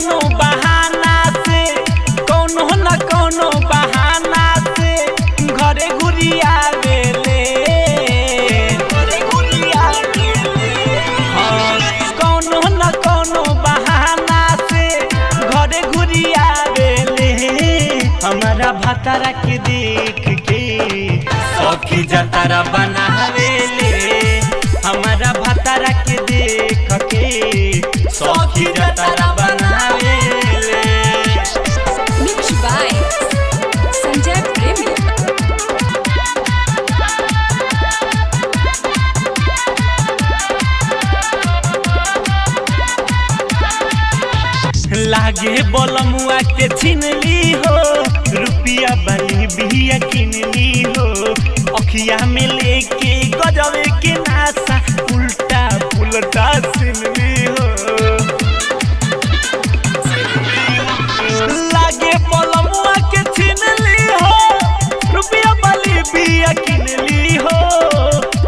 कौनो बहाना से कौनो न कौनो बहाना से घरे घुरिया बेले कौनो न कौनो बहाना से घरे घुरिया बेले हमारा भतारा के देख के सखी जतारा बनावेले हमारा भतारा के देख के सखी जतारा बनावेले। Mixed by Sanjay Premi। लागे बोलमुआ के छिनली हो रुपिया बनी बिया किनली हो अखिया में लेके गजबे के नासा उल्टा पुलटा सिनली हो लागे बोलमुआ के छिनली हो रुपिया बनी बिया किनली हो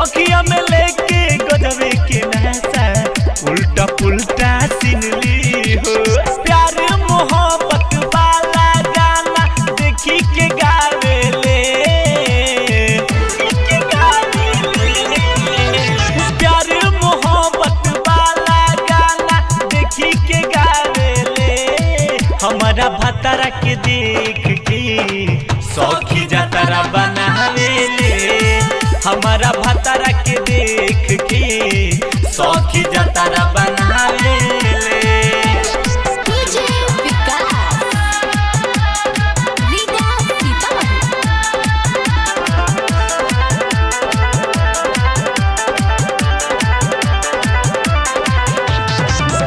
अखिया में लेके गजबे के नासा उल्टा पुलटा सिनली हो प्यार मोहब्बत वाला गाना देखी के गावेले प्यार मोहब्बत वाला गाना देखी के गावेले हमारा भतारा के देख के सखी जतारा बनावेले हमारा भतारा के देख के सखी जतारा बनावेले।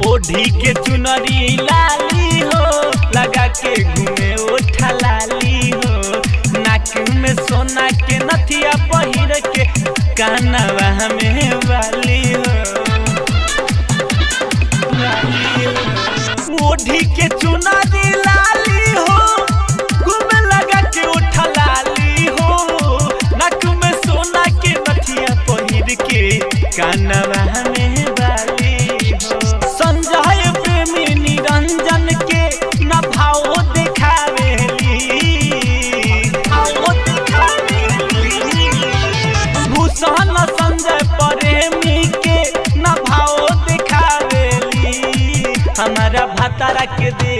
ओढ़ी के चुनरी लाली हो लगा के घूमे ओठा लाली हो नाक में सोना के नथिया पहिर के कानवा में वाली हो ओढ़ी के चुनरी लाली हो घूमे लगा के ओठा लाली हो नाक में सोना के नथिया पहिर के कानवा में वाली हो संजय प्रेमी निरंजन के न भाव देखावेली भूषण संजय प्रेमी के न भाव देखावेली हमारा भतारा के दे